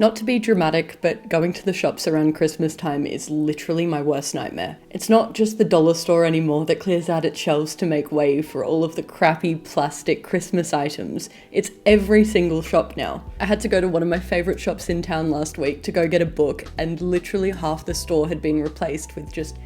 Not to be dramatic, but going to the shops around Christmas time is literally my worst nightmare. It's not just the dollar store anymore that clears out its shelves to make way for all of the crappy plastic Christmas items. It's every single shop now. I had to go to one of my favourite shops in town last week to go get a book, and literally half the store had been replaced with just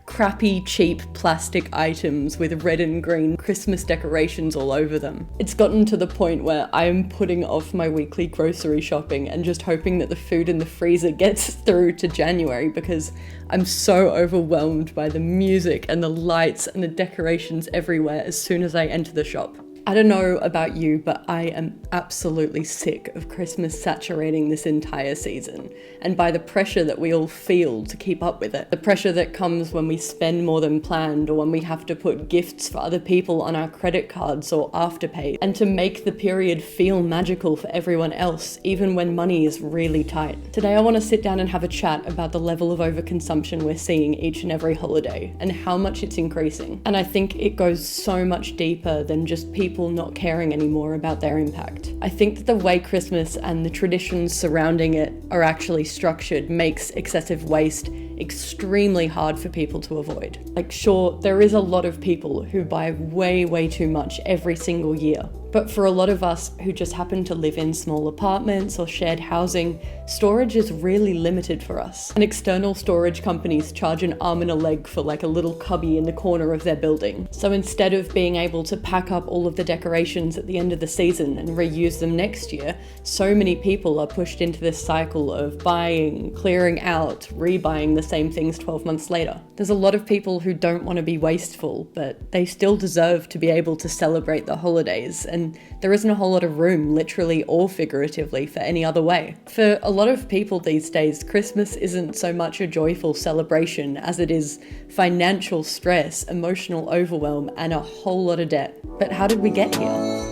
crappy, cheap plastic items with red and green Christmas decorations all over them. It's gotten to the point where I am putting off my weekly grocery shopping and just hoping that the food in the freezer gets through to January, because I'm so overwhelmed by the music and the lights and the decorations everywhere as soon as I enter the shop. I don't know about you, but I am absolutely sick of Christmas saturating this entire season, and by the pressure that we all feel to keep up with it. The pressure that comes when we spend more than planned, or when we have to put gifts for other people on our credit cards or Afterpay, and to make the period feel magical for everyone else, even when money is really tight. Today I want to sit down and have a chat about the level of overconsumption we're seeing each and every holiday, and how much it's increasing. And I think it goes so much deeper than just people not caring anymore about their impact. I think that the way Christmas and the traditions surrounding it are actually structured makes excessive waste extremely hard for people to avoid. Like, sure, there is a lot of people who buy way too much every single year, but for a lot of us who just happen to live in small apartments or shared housing, storage is really limited for us. And external storage companies charge an arm and a leg for like a little cubby in the corner of their building. So instead of being able to pack up all of the decorations at the end of the season and reuse them next year, so many people are pushed into this cycle of buying, clearing out, rebuying the same things 12 months later. There's a lot of people who don't want to be wasteful, but they still deserve to be able to celebrate the holidays, and there isn't a whole lot of room, literally or figuratively, for any other way. For a lot of people these days, Christmas isn't so much a joyful celebration as it is financial stress, emotional overwhelm, and a whole lot of debt. But how did we get here?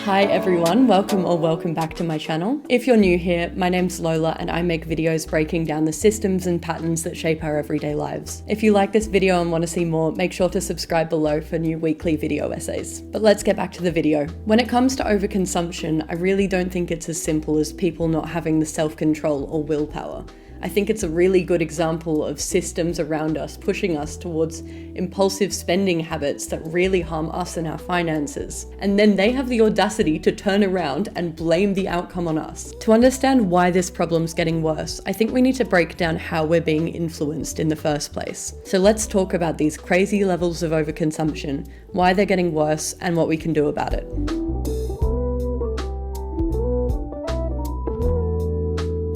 Hi everyone, welcome back to my channel. If you're new here, my name's Lola and I make videos breaking down the systems and patterns that shape our everyday lives. If you like this video and want to see more, make sure to subscribe below for new weekly video essays. But let's get back to the video. When it comes to overconsumption, I really don't think it's as simple as people not having the self-control or willpower. I think it's a really good example of systems around us pushing us towards impulsive spending habits that really harm us and our finances. And then they have the audacity to turn around and blame the outcome on us. To understand why this problem's getting worse, I think we need to break down how we're being influenced in the first place. So let's talk about these crazy levels of overconsumption, why they're getting worse, and what we can do about it.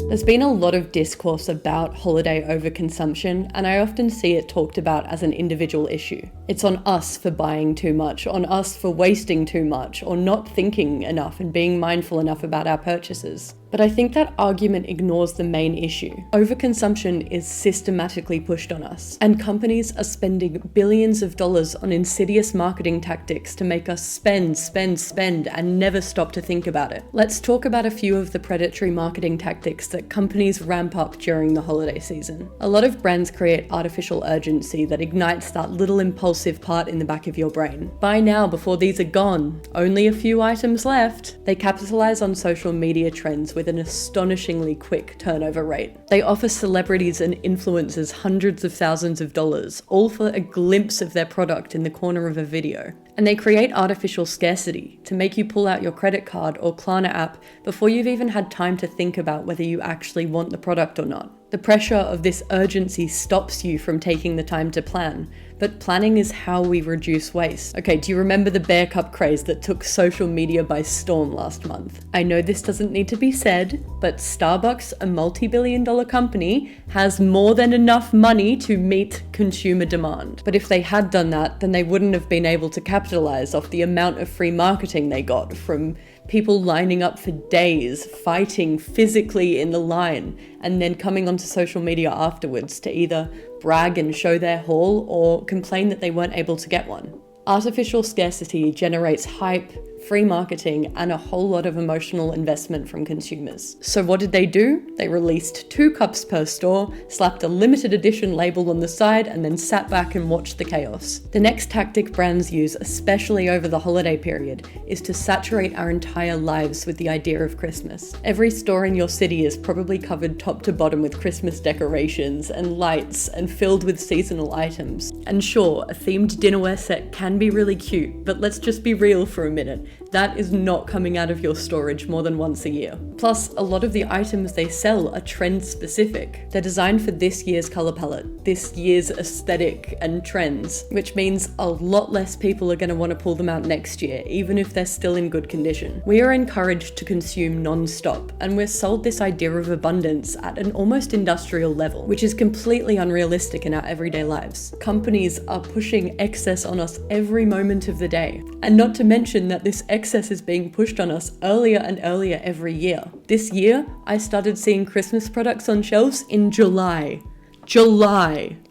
There's been a lot of discourse about holiday overconsumption, and I often see it talked about as an individual issue. It's on us for buying too much, on us for wasting too much, or not thinking enough and being mindful enough about our purchases. But I think that argument ignores the main issue. Overconsumption is systematically pushed on us, and companies are spending billions of dollars on insidious marketing tactics to make us spend, and never stop to think about it. Let's talk about a few of the predatory marketing tactics that companies ramp up during the holiday season. A lot of brands create artificial urgency that ignites that little impulsive part in the back of your brain. Buy now before these are gone. Only a few items left. They capitalize on social media trends with an astonishingly quick turnover rate. They offer celebrities and influencers hundreds of thousands of dollars, all for a glimpse of their product in the corner of a video. And they create artificial scarcity to make you pull out your credit card or Klarna app before you've even had time to think about whether you actually want the product or not. The pressure of this urgency stops you from taking the time to plan, but planning is how we reduce waste. Okay, do you remember the bear cup craze that took social media by storm last month? I know this doesn't need to be said, but Starbucks, a multi-billion-dollar company, has more than enough money to meet consumer demand. But if they had done that, then they wouldn't have been able to capitalize off the amount of free marketing they got from people lining up for days, fighting physically in the line, and then coming onto social media afterwards to either brag and show their haul or complain that they weren't able to get one. Artificial scarcity generates hype, free marketing, and a whole lot of emotional investment from consumers. So what did they do? They released 2 cups per store, slapped a limited edition label on the side, and then sat back and watched the chaos. The next tactic brands use, especially over the holiday period, is to saturate our entire lives with the idea of Christmas. Every store in your city is probably covered top to bottom with Christmas decorations and lights and filled with seasonal items. And sure, a themed dinnerware set can be really cute, but let's just be real for a minute. That is not coming out of your storage more than once a year. Plus, a lot of the items they sell are trend specific. They're designed for this year's color palette, this year's aesthetic and trends, which means a lot less people are going to want to pull them out next year, even if they're still in good condition. We are encouraged to consume non-stop, and we're sold this idea of abundance at an almost industrial level, which is completely unrealistic in our everyday lives. Companies are pushing excess on us every moment of the day, and not to mention that this excess is being pushed on us earlier and earlier every year. This year, I started seeing Christmas products on shelves in July.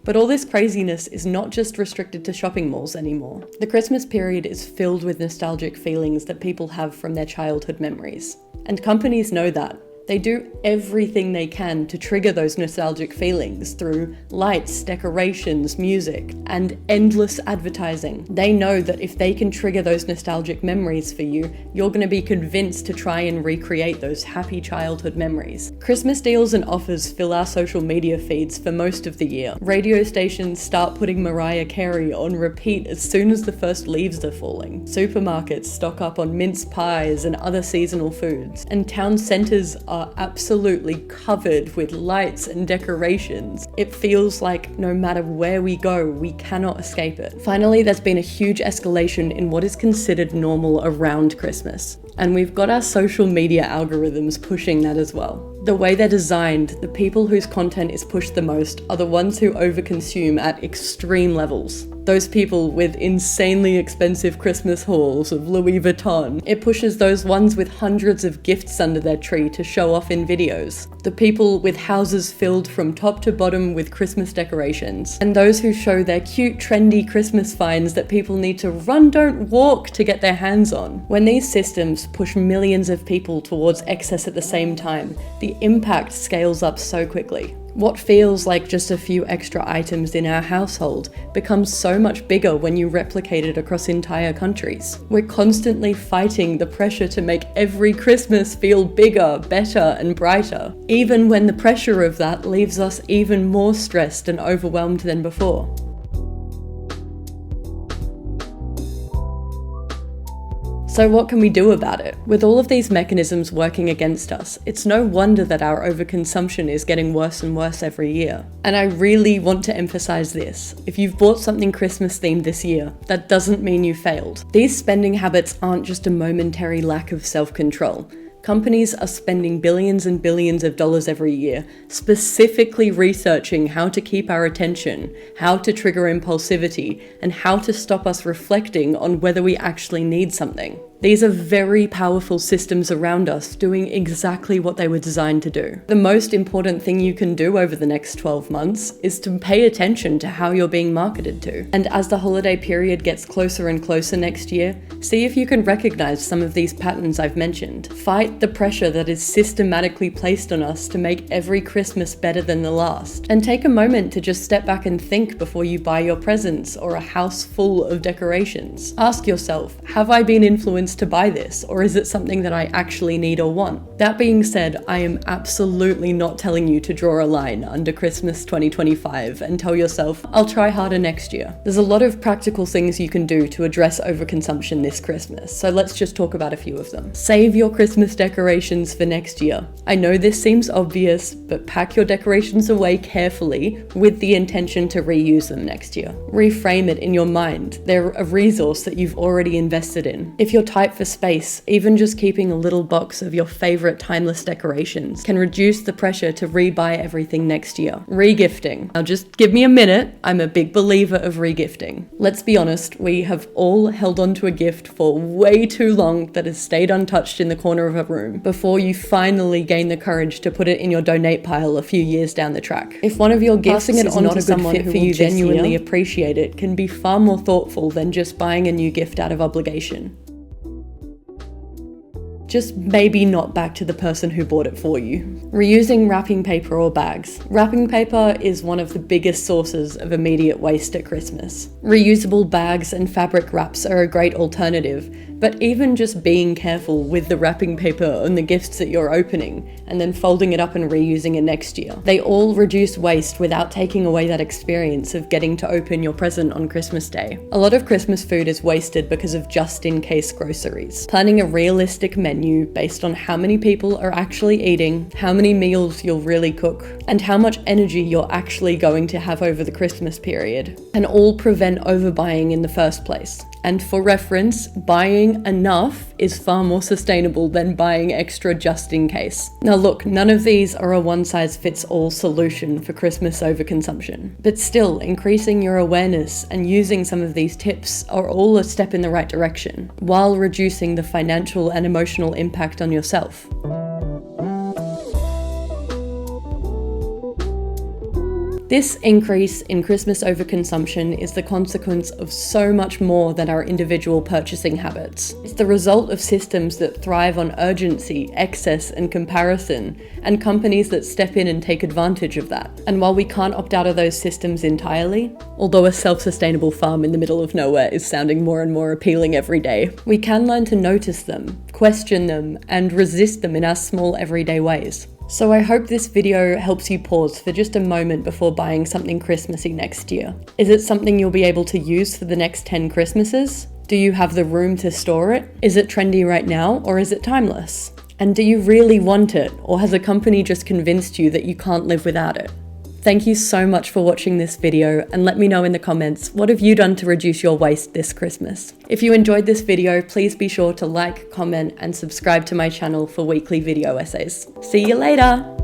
But all this craziness is not just restricted to shopping malls anymore. The Christmas period is filled with nostalgic feelings that people have from their childhood memories. And companies know that. They do everything they can to trigger those nostalgic feelings through lights, decorations, music, and endless advertising. They know that if they can trigger those nostalgic memories for you, you're going to be convinced to try and recreate those happy childhood memories. Christmas deals and offers fill our social media feeds for most of the year. Radio stations start putting Mariah Carey on repeat as soon as the first leaves are falling. Supermarkets stock up on mince pies and other seasonal foods. And town centres are absolutely covered with lights and decorations. It feels like no matter where we go, we cannot escape it. Finally, there's been a huge escalation in what is considered normal around Christmas. And we've got our social media algorithms pushing that as well. The way they're designed, the people whose content is pushed the most are the ones who overconsume at extreme levels. Those people with insanely expensive Christmas hauls of Louis Vuitton. It pushes those ones with hundreds of gifts under their tree to show off in videos. The people with houses filled from top to bottom with Christmas decorations. And those who show their cute, trendy Christmas finds that people need to run, don't walk to get their hands on. When these systems push millions of people towards excess at the same time, the impact scales up so quickly. What feels like just a few extra items in our household becomes so much bigger when you replicate it across entire countries. We're constantly fighting the pressure to make every Christmas feel bigger, better, and brighter, even when the pressure of that leaves us even more stressed and overwhelmed than before. So what can we do about it? With all of these mechanisms working against us, it's no wonder that our overconsumption is getting worse and worse every year. And I really want to emphasize this. If you've bought something Christmas themed this year, that doesn't mean you failed. These spending habits aren't just a momentary lack of self-control. Companies are spending billions and billions of dollars every year, specifically researching how to keep our attention, how to trigger impulsivity, and how to stop us reflecting on whether we actually need something. These are very powerful systems around us doing exactly what they were designed to do. The most important thing you can do over the next 12 months is to pay attention to how you're being marketed to. And as the holiday period gets closer and closer next year, see if you can recognize some of these patterns I've mentioned. Fight the pressure that is systematically placed on us to make every Christmas better than the last. And take a moment to just step back and think before you buy your presents or a house full of decorations. Ask yourself, have I been influenced to buy this, or is it something that I actually need or want? That being said, I am absolutely not telling you to draw a line under Christmas 2025 and tell yourself, I'll try harder next year. There's a lot of practical things you can do to address overconsumption this Christmas, so let's just talk about a few of them. Save your Christmas decorations for next year. I know this seems obvious, but pack your decorations away carefully with the intention to reuse them next year. Reframe it in your mind. They're a resource that you've already invested in. If you're tired tight for space, even just keeping a little box of your favorite timeless decorations can reduce the pressure to rebuy everything next year. Regifting. Now just give me a minute, I'm a big believer of regifting. Let's be honest, we have all held onto a gift for way too long that has stayed untouched in the corner of a room before you finally gain the courage to put it in your donate pile a few years down the track. If one of your gifts is not a good fit for you, genuinely appreciate it, can be far more thoughtful than just buying a new gift out of obligation. Just maybe not back to the person who bought it for you. Reusing wrapping paper or bags. Wrapping paper is one of the biggest sources of immediate waste at Christmas. Reusable bags and fabric wraps are a great alternative, but even just being careful with the wrapping paper on the gifts that you're opening, and then folding it up and reusing it next year. They all reduce waste without taking away that experience of getting to open your present on Christmas Day. A lot of Christmas food is wasted because of just-in-case groceries. Planning a realistic menu based on how many people are actually eating, how many meals you'll really cook, and how much energy you're actually going to have over the Christmas period can all prevent overbuying in the first place. And for reference, buying enough is far more sustainable than buying extra just in case. Now look, none of these are a one-size-fits-all solution for Christmas overconsumption. But still, increasing your awareness and using some of these tips are all a step in the right direction, while reducing the financial and emotional impact on yourself. This increase in Christmas overconsumption is the consequence of so much more than our individual purchasing habits. It's the result of systems that thrive on urgency, excess, and comparison, and companies that step in and take advantage of that. And while we can't opt out of those systems entirely, although a self-sustainable farm in the middle of nowhere is sounding more and more appealing every day, we can learn to notice them, question them, and resist them in our small everyday ways. So I hope this video helps you pause for just a moment before buying something Christmassy next year. Is it something you'll be able to use for the next 10 Christmases? Do you have the room to store it? Is it trendy right now, or is it timeless? And do you really want it, or has a company just convinced you that you can't live without it? Thank you so much for watching this video, and let me know in the comments, what have you done to reduce your waste this Christmas? If you enjoyed this video, please be sure to like, comment, and subscribe to my channel for weekly video essays. See you later!